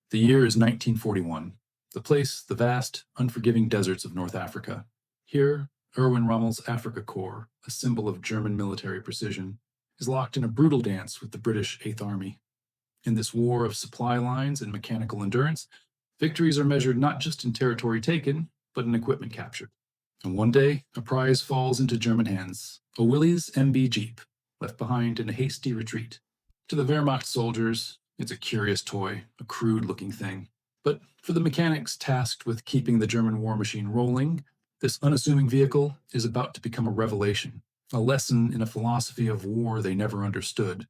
The year is 1941. The place, the vast, unforgiving deserts of North Africa. Here, Erwin Rommel's Afrika Korps, a symbol of German military precision, is locked in a brutal dance with the British Eighth Army. In this war of supply lines and mechanical endurance, victories are measured not just in territory taken, but in equipment captured. And one day, a prize falls into German hands, a Willys MB Jeep, left behind in a hasty retreat. To the Wehrmacht soldiers, it's a curious toy, a crude-looking thing. But for the mechanics tasked with keeping the German war machine rolling, this unassuming vehicle is about to become a revelation, a lesson in a philosophy of war they never understood.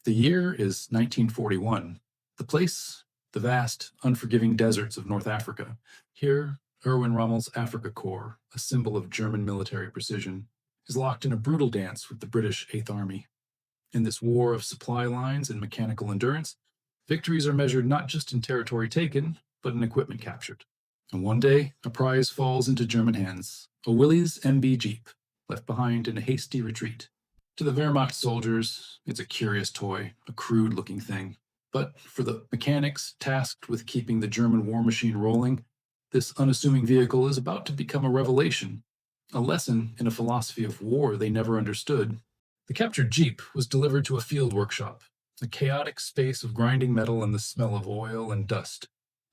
The year is 1941. The place, the vast, unforgiving deserts of North Africa. Here, Erwin Rommel's Afrika Korps, a symbol of German military precision, is locked in a brutal dance with the British Eighth Army. In this war of supply lines and mechanical endurance, victories are measured not just in territory taken, but in equipment captured. And one day, a prize falls into German hands, a Willys MB Jeep, left behind in a hasty retreat. To the Wehrmacht soldiers, it's a curious toy, a crude-looking thing. But for the mechanics tasked with keeping the German war machine rolling, this unassuming vehicle is about to become a revelation, a lesson in a philosophy of war they never understood. The captured Jeep was delivered to a field workshop, a chaotic space of grinding metal and the smell of oil and dust.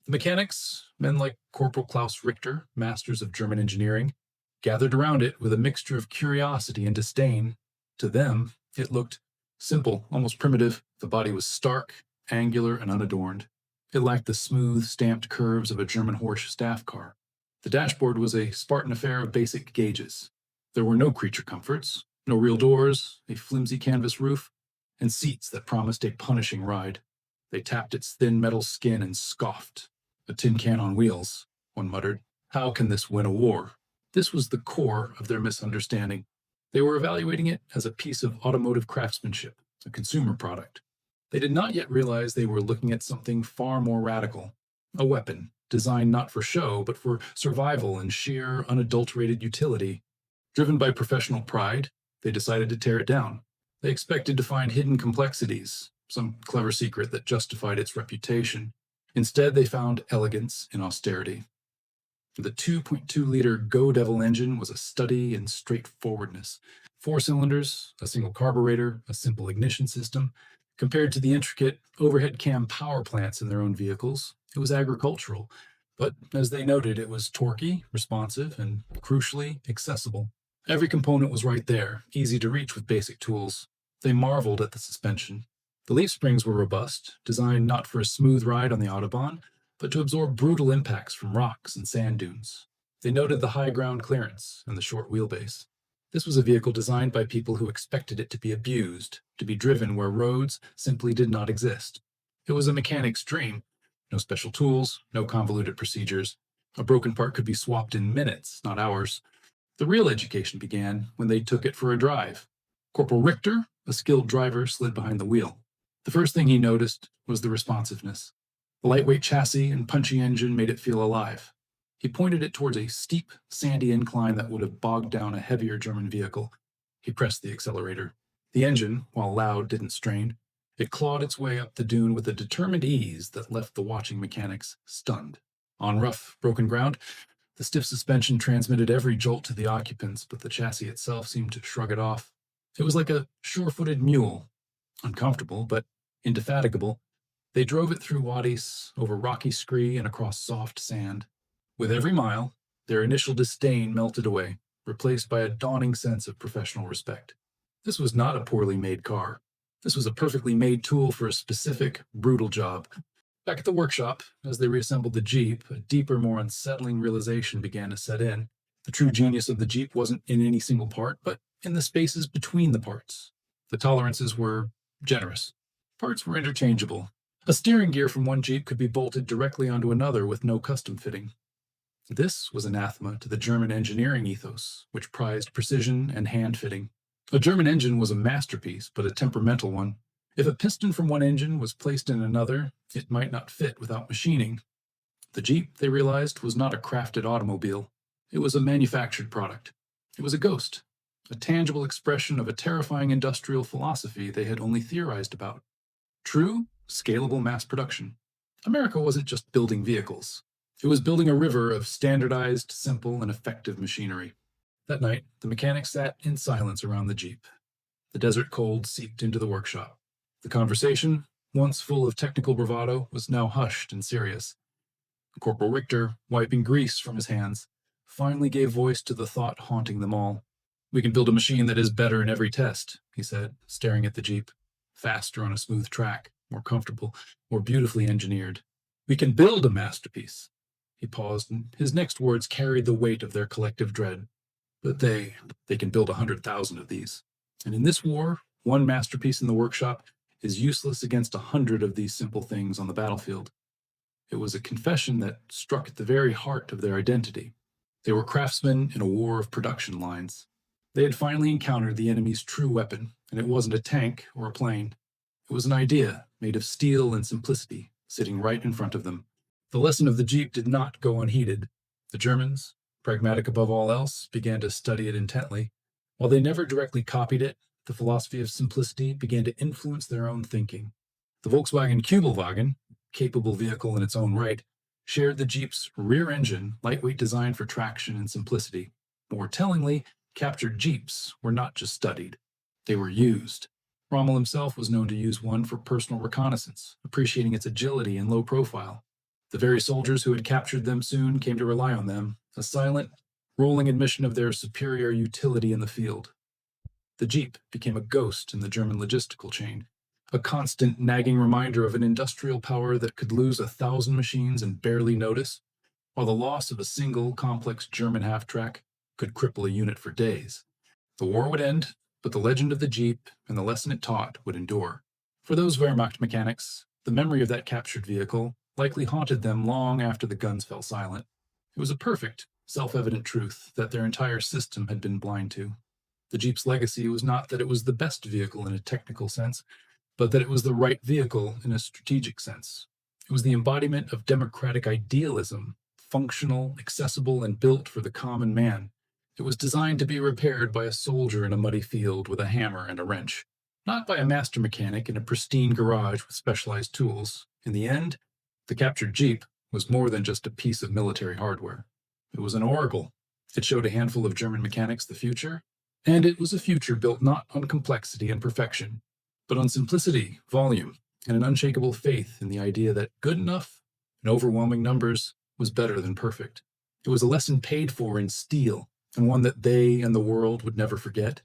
The mechanics, men like Corporal Klaus Richter, masters of German engineering, gathered around it with a mixture of curiosity and disdain. To them, it looked simple, almost primitive. The body was stark, angular, and unadorned. It lacked the smooth, stamped curves of a German horse staff car. The dashboard was a Spartan affair of basic gauges. There were no creature comforts, no real doors, a flimsy canvas roof, and seats that promised a punishing ride. They tapped its thin metal skin and scoffed. A tin can on wheels, one muttered. How can this win a war? This was the core of their misunderstanding. They were evaluating it as a piece of automotive craftsmanship, a consumer product. They did not yet realize they were looking at something far more radical, a weapon designed not for show, but for survival and sheer, unadulterated utility. Driven by professional pride, they decided to tear it down. They expected to find hidden complexities, some clever secret that justified its reputation. Instead, they found elegance in austerity. The 2.2-liter Go Devil engine was a study in straightforwardness. 4 cylinders, a single carburetor, a simple ignition system. Compared to the intricate overhead cam power plants in their own vehicles, it was agricultural. But as they noted, it was torquey, responsive, and crucially accessible. Every component was right there, easy to reach with basic tools. They marveled at the suspension. The leaf springs were robust, designed not for a smooth ride on the Autobahn, but to absorb brutal impacts from rocks and sand dunes. They noted the high ground clearance and the short wheelbase. This was a vehicle designed by people who expected it to be abused, to be driven where roads simply did not exist. It was a mechanic's dream. No special tools, no convoluted procedures. A broken part could be swapped in minutes, not hours. The real education began when they took it for a drive. Corporal Richter, a skilled driver, slid behind the wheel. The first thing he noticed was the responsiveness. The lightweight chassis and punchy engine made it feel alive. He pointed it towards a steep, sandy incline that would have bogged down a heavier German vehicle. He pressed the accelerator. The engine, while loud, didn't strain. It clawed its way up the dune with a determined ease that left the watching mechanics stunned. On rough, broken ground, the stiff suspension transmitted every jolt to the occupants, but the chassis itself seemed to shrug it off. It was like a sure-footed mule. Uncomfortable, but indefatigable. They drove it through wadis, over rocky scree, and across soft sand. With every mile, their initial disdain melted away, replaced by a dawning sense of professional respect. This was not a poorly made car. This was a perfectly made tool for a specific, brutal job. Back at the workshop, as they reassembled the Jeep, a deeper, more unsettling realization began to set in. The true genius of the Jeep wasn't in any single part, but in the spaces between the parts. The tolerances were generous. Parts were interchangeable. A steering gear from one Jeep could be bolted directly onto another with no custom fitting. This was anathema to the German engineering ethos, which prized precision and hand-fitting. A German engine was a masterpiece, but a temperamental one. If a piston from one engine was placed in another, it might not fit without machining. The Jeep, they realized, was not a crafted automobile. It was a manufactured product. It was a ghost, a tangible expression of a terrifying industrial philosophy they had only theorized about. True, scalable mass production. America wasn't just building vehicles. It was building a river of standardized, simple, and effective machinery. That night, the mechanics sat in silence around the Jeep. The desert cold seeped into the workshop. The conversation, once full of technical bravado, was now hushed and serious. Corporal Richter, wiping grease from his hands, finally gave voice to the thought haunting them all. "We can build a machine that is better in every test," he said, staring at the Jeep. "Faster on a smooth track, more comfortable, more beautifully engineered. We can build a masterpiece." He paused, and his next words carried the weight of their collective dread. "But they can build 100,000 of these. And in this war, one masterpiece in the workshop is useless against 100 of these simple things on the battlefield." It was a confession that struck at the very heart of their identity. They were craftsmen in a war of production lines. They had finally encountered the enemy's true weapon, and it wasn't a tank or a plane. It was an idea made of steel and simplicity, sitting right in front of them. The lesson of the Jeep did not go unheeded. The Germans, pragmatic above all else, began to study it intently. While they never directly copied it, the philosophy of simplicity began to influence their own thinking. The Volkswagen Kübelwagen, capable vehicle in its own right, shared the Jeep's rear engine, lightweight design for traction and simplicity. More tellingly, captured Jeeps were not just studied, they were used. Rommel himself was known to use one for personal reconnaissance, appreciating its agility and low profile. The very soldiers who had captured them soon came to rely on them, a silent, rolling admission of their superior utility in the field. The Jeep became a ghost in the German logistical chain, a constant nagging reminder of an industrial power that could lose 1,000 machines and barely notice, while the loss of a single complex German half-track could cripple a unit for days. The war would end, but the legend of the Jeep and the lesson it taught would endure. For those Wehrmacht mechanics, the memory of that captured vehicle likely haunted them long after the guns fell silent. It was a perfect, self-evident truth that their entire system had been blind to. The Jeep's legacy was not that it was the best vehicle in a technical sense, but that it was the right vehicle in a strategic sense. It was the embodiment of democratic idealism, functional, accessible, and built for the common man. It was designed to be repaired by a soldier in a muddy field with a hammer and a wrench, not by a master mechanic in a pristine garage with specialized tools. In the end, the captured Jeep was more than just a piece of military hardware. It was an oracle. It showed a handful of German mechanics the future, and it was a future built not on complexity and perfection, but on simplicity, volume, and an unshakable faith in the idea that good enough, in overwhelming numbers, was better than perfect. It was a lesson paid for in steel, and one that they and the world would never forget.